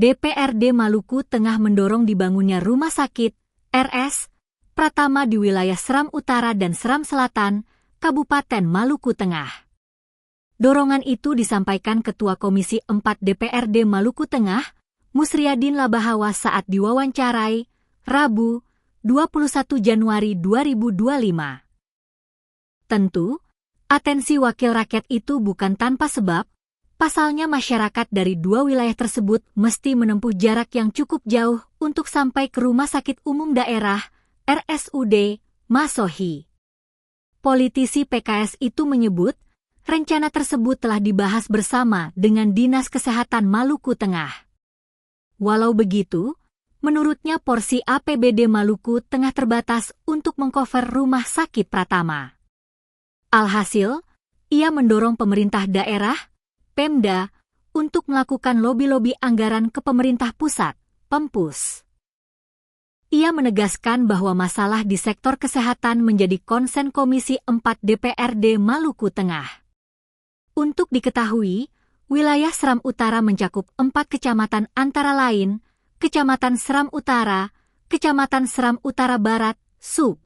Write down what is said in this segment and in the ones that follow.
DPRD Maluku Tengah mendorong dibangunnya rumah sakit, RS, Pratama di wilayah Seram Utara dan Seram Selatan, Kabupaten Maluku Tengah. Dorongan itu disampaikan Ketua Komisi 4 DPRD Maluku Tengah, Musriadin Labahawa saat diwawancarai, Rabu, 21 Januari 2025. Tentu, atensi wakil rakyat itu bukan tanpa sebab, pasalnya masyarakat dari dua wilayah tersebut mesti menempuh jarak yang cukup jauh untuk sampai ke Rumah Sakit Umum Daerah, RSUD, Masohi. Politisi PKS itu menyebut, rencana tersebut telah dibahas bersama dengan Dinas Kesehatan Maluku Tengah. Walau begitu, menurutnya porsi APBD Maluku Tengah terbatas untuk mengcover Rumah Sakit Pratama. Alhasil, ia mendorong pemerintah daerah, Pemda, untuk melakukan lobi-lobi anggaran ke pemerintah pusat, Pempus. Ia menegaskan bahwa masalah di sektor kesehatan menjadi konsen Komisi 4 DPRD Maluku Tengah. Untuk diketahui, wilayah Seram Utara mencakup 4 kecamatan antara lain, Kecamatan Seram Utara, Kecamatan Seram Utara Barat, Sub,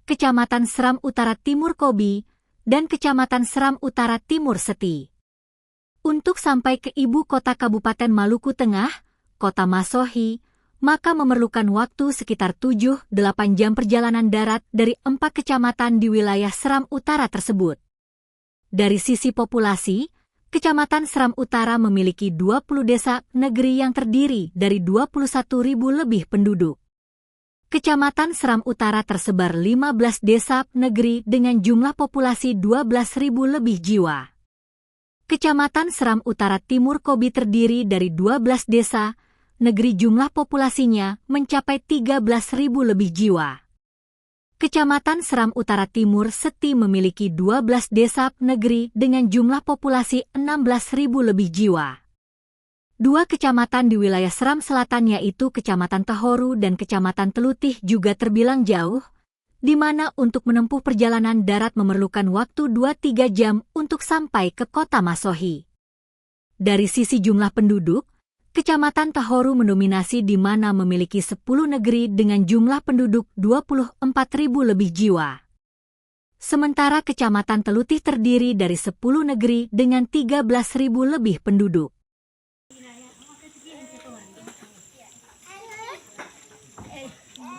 Kecamatan Seram Utara Timur Kobi, dan Kecamatan Seram Utara Timur Seti. Untuk sampai ke ibu kota Kabupaten Maluku Tengah, Kota Masohi, maka memerlukan waktu sekitar 7-8 jam perjalanan darat dari 4 kecamatan di wilayah Seram Utara tersebut. Dari sisi populasi, Kecamatan Seram Utara memiliki 20 desa negeri yang terdiri dari 21.000 lebih penduduk. Kecamatan Seram Utara tersebar 15 desa negeri dengan jumlah populasi 12.000 lebih jiwa. Kecamatan Seram Utara Timur Kobi terdiri dari 12 desa, negeri jumlah populasinya mencapai 13.000 lebih jiwa. Kecamatan Seram Utara Timur Seti memiliki 12 desa negeri dengan jumlah populasi 16.000 lebih jiwa. Dua kecamatan di wilayah Seram Selatan yaitu Kecamatan Tehoru dan Kecamatan Telutih juga terbilang jauh, di mana untuk menempuh perjalanan darat memerlukan waktu 2-3 jam untuk sampai ke kota Masohi. Dari sisi jumlah penduduk, Kecamatan Tehoru mendominasi di mana memiliki 10 negeri dengan jumlah penduduk 24.000 lebih jiwa. Sementara Kecamatan Telutih terdiri dari 10 negeri dengan 13.000 lebih penduduk.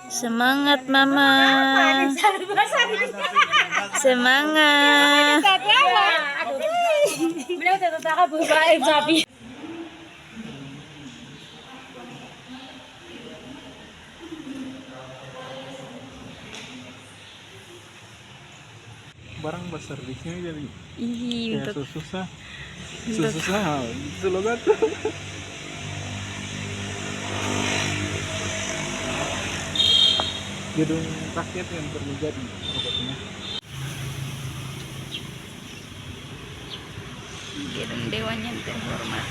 Samangat Mama. Semangat. Beliau tetap berbaik sapi. Barang besar di sini jadi Ih, untuk susah itu loh kan. Gedung rakyat yang terjadi pokoknya. gedung dewan yang terhormat.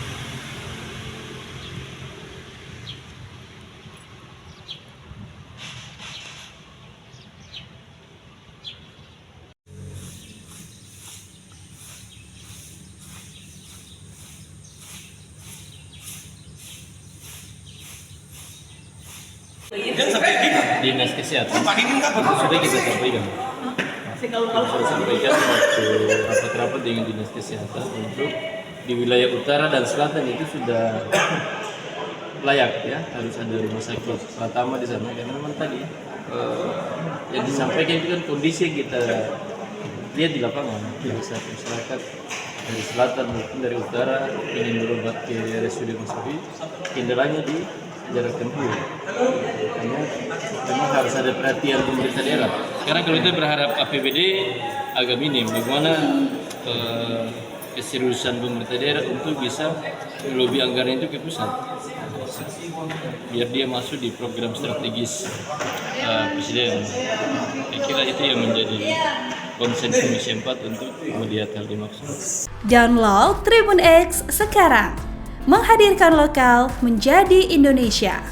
Dinas Kesehatan sudah kita sampaikan. Kita sampaikan waktu rapat-rapat dengan Dinas Kesehatan untuk di wilayah utara dan selatan itu sudah layak ya, harus ada rumah sakit Pratama di sana karena memang tadi yang disampaikan itu kan kondisi yang kita lihat di lapangan di masyarakat dari selatan maupun dari utara ingin berobat ke RSUD Masohi, kendalanya di jarak tempuh. Karena memang harus ada perhatian pemerintah daerah. Karena kalau kita berharap APBD agak minim, bagaimana keseriusan pemerintah daerah untuk bisa melobi anggaran itu ke pusat, biar dia masuk di program strategis Presiden. Saya kira itu yang menjadi konsen Komisi 4 untuk melihat hal dimaksud. Download Tribun X sekarang, menghadirkan lokal menjadi Indonesia.